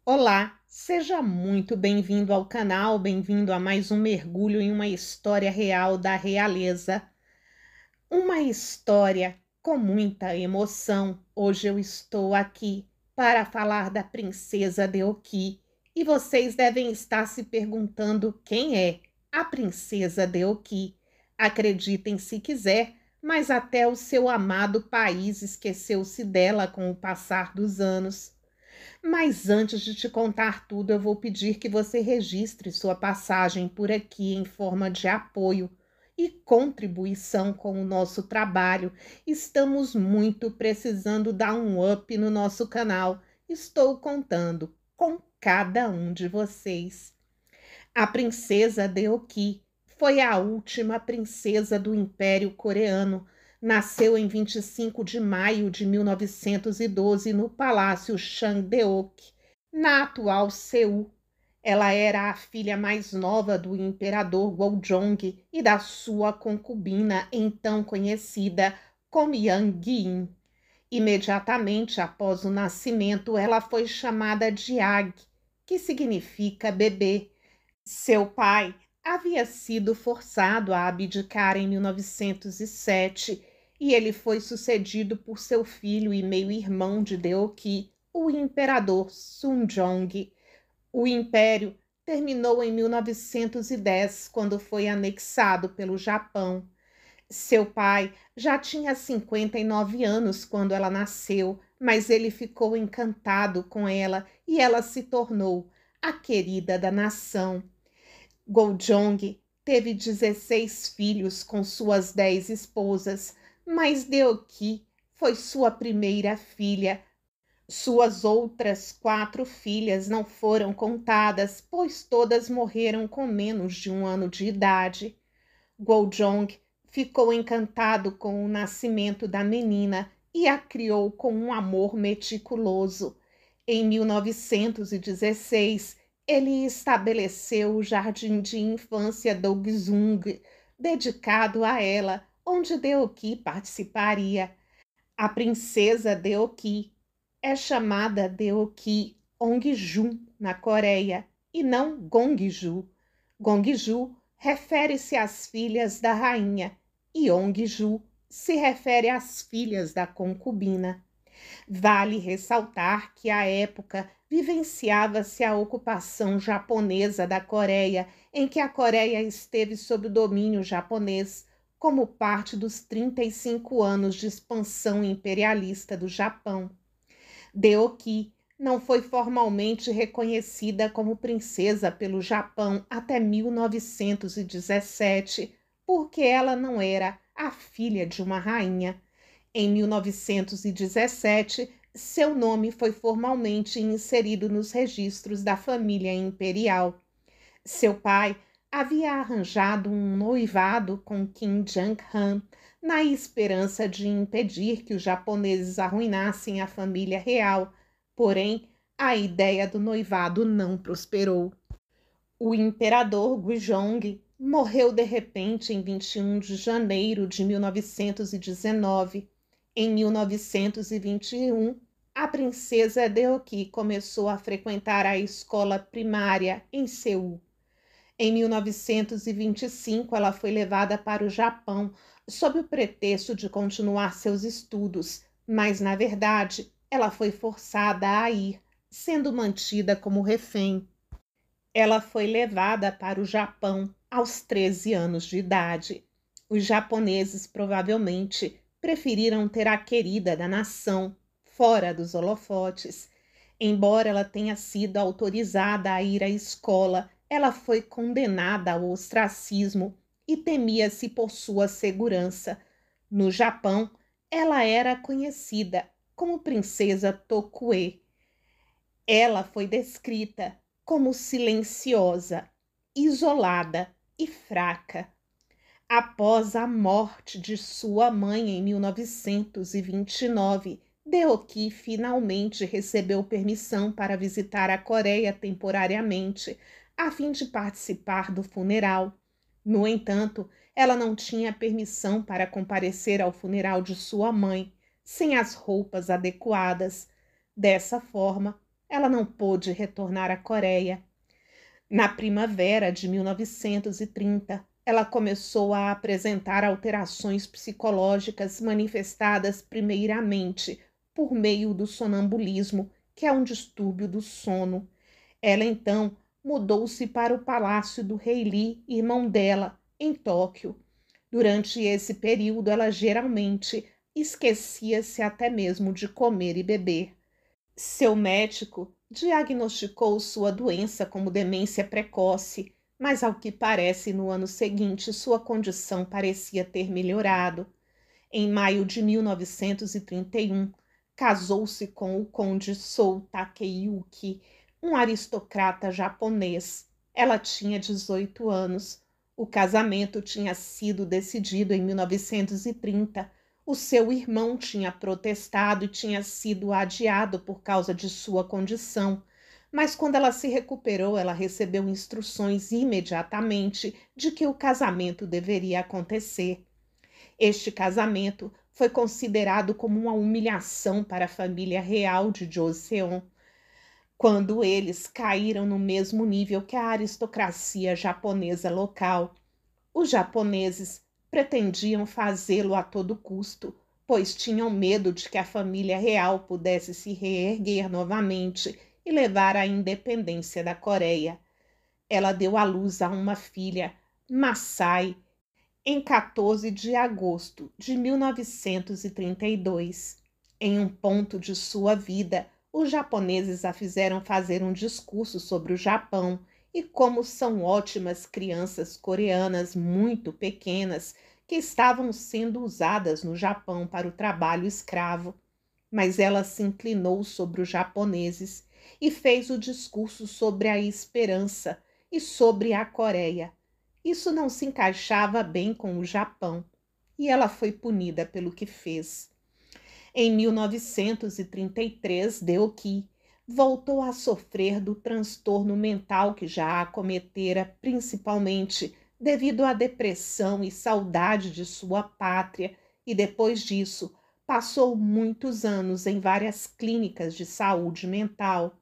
Olá, seja muito bem-vindo ao canal, bem-vindo a mais um mergulho em uma história real da realeza. Uma história com muita emoção. Hoje eu estou aqui para falar da princesa Deoki e vocês devem estar se perguntando quem é a princesa Deoki. Acreditem se quiser, mas até o seu amado país esqueceu-se dela com o passar dos anos. Mas antes de te contar tudo, eu vou pedir que você registre sua passagem por aqui em forma de apoio e contribuição com o nosso trabalho. Estamos muito precisando dar um up no nosso canal. Estou contando com cada um de vocês. A princesa Deoki foi a última princesa do Império Coreano. Nasceu em 25 de maio de 1912 no Palácio Changdeok, na atual Seul. Ela era a filha mais nova do imperador Goljong e da sua concubina, então conhecida como Yang. Imediatamente após o nascimento, ela foi chamada de Ag, que significa bebê. Seu pai havia sido forçado a abdicar em 1907 e ele foi sucedido por seu filho e meio-irmão de Deoki, o imperador Sunjong. O império terminou em 1910, quando foi anexado pelo Japão. Seu pai já tinha 59 anos quando ela nasceu, mas ele ficou encantado com ela e ela se tornou a querida da nação. Goljong teve 16 filhos com suas 10 esposas, mas Deoki foi sua primeira filha. Suas outras 4 filhas não foram contadas, pois todas morreram com menos de 1 ano de idade. Goljong ficou encantado com o nascimento da menina e a criou com um amor meticuloso. Em 1916, ele estabeleceu o jardim de infância Dogzung, dedicado a ela, onde Deoki participaria. A princesa Deoki é chamada Deoki Ongjum na Coreia e não Gongju. Gongju refere-se às filhas da rainha e Ongjum se refere às filhas da concubina. Vale ressaltar que à época vivenciava-se a ocupação japonesa da Coreia, em que a Coreia esteve sob o domínio japonês, como parte dos 35 anos de expansão imperialista do Japão. Deoki não foi formalmente reconhecida como princesa pelo Japão até 1917, porque ela não era a filha de uma rainha. Em 1917, seu nome foi formalmente inserido nos registros da família imperial. Seu pai havia arranjado um noivado com Kim Jong-un, na esperança de impedir que os japoneses arruinassem a família real, porém, a ideia do noivado não prosperou. O imperador Guizhong morreu de repente em 21 de janeiro de 1919. Em 1921, a princesa Deoki começou a frequentar a escola primária em Seul. Em 1925, ela foi levada para o Japão sob o pretexto de continuar seus estudos, mas, na verdade, ela foi forçada a ir, sendo mantida como refém. Ela foi levada para o Japão aos 13 anos de idade. Os japoneses provavelmente preferiram ter a querida da nação fora dos holofotes. Embora ela tenha sido autorizada a ir à escola, ela foi condenada ao ostracismo e temia-se por sua segurança. No Japão, ela era conhecida como Princesa Tokue. Ela foi descrita como silenciosa, isolada e fraca. Após a morte de sua mãe em 1929, Deoki finalmente recebeu permissão para visitar a Coreia temporariamente, a fim de participar do funeral. No entanto, ela não tinha permissão para comparecer ao funeral de sua mãe, sem as roupas adequadas. Dessa forma, ela não pôde retornar à Coreia. Na primavera de 1930, ela começou a apresentar alterações psicológicas manifestadas primeiramente por meio do sonambulismo, que é um distúrbio do sono. Ela então mudou-se para o palácio do rei Lee, irmão dela, em Tóquio. Durante esse período, ela geralmente esquecia-se até mesmo de comer e beber. Seu médico diagnosticou sua doença como demência precoce, mas ao que parece, no ano seguinte, sua condição parecia ter melhorado. Em maio de 1931, casou-se com o conde Sou Takeyuki, um aristocrata japonês. Ela tinha 18 anos. O casamento tinha sido decidido em 1930. O seu irmão tinha protestado e tinha sido adiado por causa de sua condição. Mas quando ela se recuperou, ela recebeu instruções imediatamente de que o casamento deveria acontecer. Este casamento foi considerado como uma humilhação para a família real de Joseon, quando eles caíram no mesmo nível que a aristocracia japonesa local. Os japoneses pretendiam fazê-lo a todo custo, pois tinham medo de que a família real pudesse se reerguer novamente e levar à independência da Coreia. Ela deu à luz a uma filha, Masai, em 14 de agosto de 1932. Em um ponto de sua vida, os japoneses a fizeram fazer um discurso sobre o Japão e como são ótimas crianças coreanas muito pequenas que estavam sendo usadas no Japão para o trabalho escravo. Mas ela se inclinou sobre os japoneses e fez o discurso sobre a esperança e sobre a Coreia. Isso não se encaixava bem com o Japão e ela foi punida pelo que fez. Em 1933, Deoki voltou a sofrer do transtorno mental que já a acometera, principalmente devido à depressão e saudade de sua pátria, e depois disso passou muitos anos em várias clínicas de saúde mental.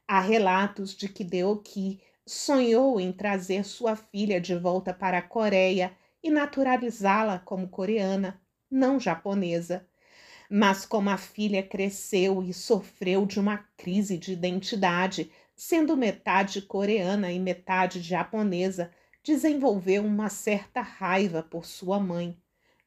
Há relatos de que Deoki sonhou em trazer sua filha de volta para a Coreia e naturalizá-la como coreana, não japonesa. Mas como a filha cresceu e sofreu de uma crise de identidade, sendo metade coreana e metade japonesa, desenvolveu uma certa raiva por sua mãe.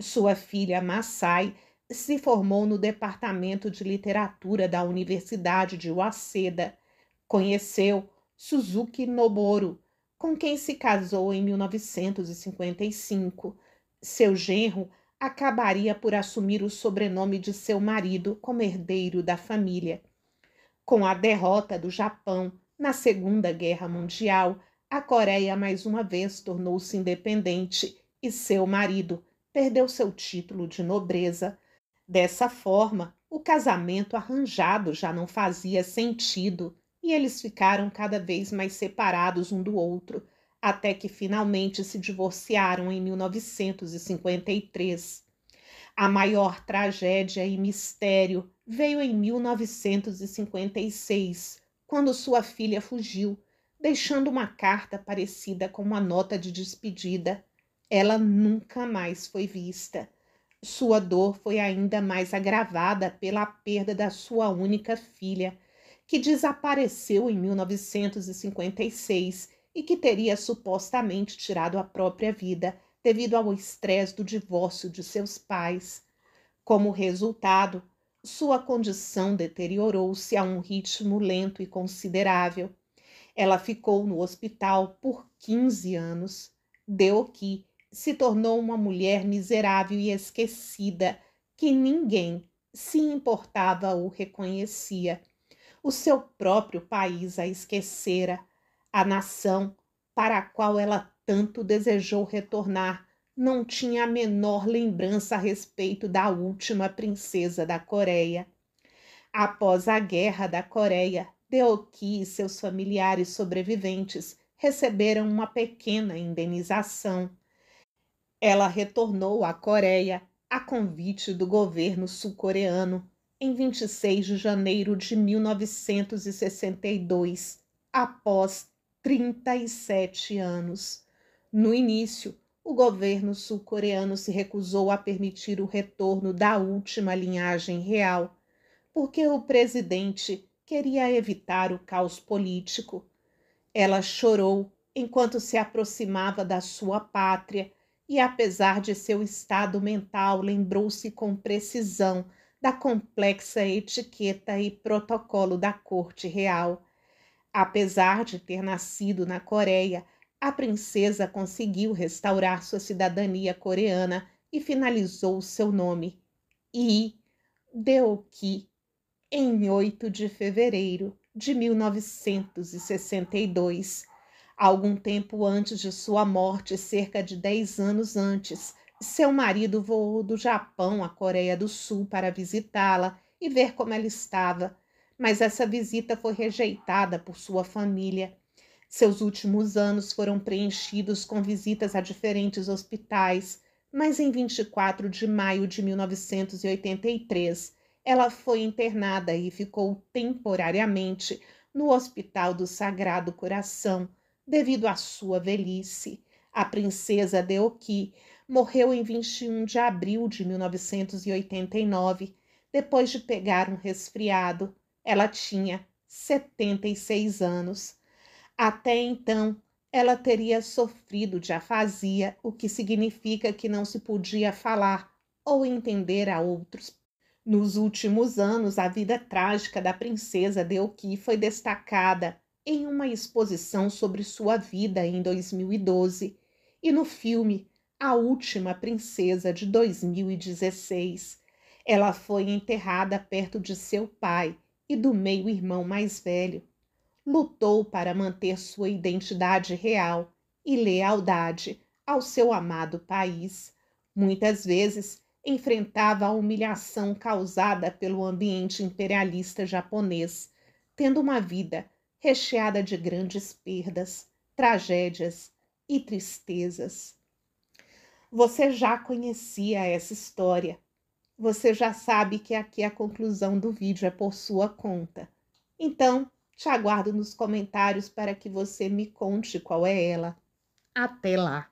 Sua filha Masai se formou no departamento de literatura da Universidade de Waseda. Conheceu Suzuki Noboru, com quem se casou em 1955. Seu genro acabaria por assumir o sobrenome de seu marido como herdeiro da família. Com a derrota do Japão na Segunda Guerra Mundial, a Coreia mais uma vez tornou-se independente e seu marido perdeu seu título de nobreza. Dessa forma, o casamento arranjado já não fazia sentido e eles ficaram cada vez mais separados um do outro, até que finalmente se divorciaram em 1953. A maior tragédia e mistério veio em 1956, quando sua filha fugiu, deixando uma carta parecida com uma nota de despedida. Ela nunca mais foi vista. Sua dor foi ainda mais agravada pela perda da sua única filha, que desapareceu em 1956 e que teria supostamente tirado a própria vida devido ao estresse do divórcio de seus pais. Como resultado, sua condição deteriorou-se a um ritmo lento e considerável. Ela ficou no hospital por 15 anos. Deoki se tornou uma mulher miserável e esquecida, que ninguém se importava ou reconhecia. O seu próprio país a esquecera. A nação para a qual ela tanto desejou retornar não tinha a menor lembrança a respeito da última princesa da Coreia. Após a Guerra da Coreia, Deoki e seus familiares sobreviventes receberam uma pequena indenização. Ela retornou à Coreia a convite do governo sul-coreano, em 26 de janeiro de 1962, após 37 anos. No início, o governo sul-coreano se recusou a permitir o retorno da última linhagem real, porque o presidente queria evitar o caos político. Ela chorou enquanto se aproximava da sua pátria e, apesar de seu estado mental, lembrou-se com precisão da complexa etiqueta e protocolo da corte real. Apesar de ter nascido na Coreia, a princesa conseguiu restaurar sua cidadania coreana e finalizou seu nome, Lee Deok, em 8 de fevereiro de 1962. Algum tempo antes de sua morte, cerca de 10 anos antes, seu marido voou do Japão à Coreia do Sul para visitá-la e ver como ela estava, mas essa visita foi rejeitada por sua família. Seus últimos anos foram preenchidos com visitas a diferentes hospitais, mas em 24 de maio de 1983, ela foi internada e ficou temporariamente no Hospital do Sagrado Coração, devido à sua velhice. A princesa Deoki morreu em 21 de abril de 1989, depois de pegar um resfriado. Ela tinha 76 anos. Até então, ela teria sofrido de afasia, o que significa que não se podia falar ou entender a outros. Nos últimos anos, a vida trágica da princesa Deoki foi destacada em uma exposição sobre sua vida em 2012 e no filme A Última Princesa, de 2016. Ela foi enterrada perto de seu pai e do meio-irmão mais velho. Lutou para manter sua identidade real e lealdade ao seu amado país. Muitas vezes enfrentava a humilhação causada pelo ambiente imperialista japonês, tendo uma vida recheada de grandes perdas, tragédias e tristezas. Você já conhecia essa história. Você já sabe que aqui a conclusão do vídeo é por sua conta. Então, te aguardo nos comentários para que você me conte qual é ela. Até lá!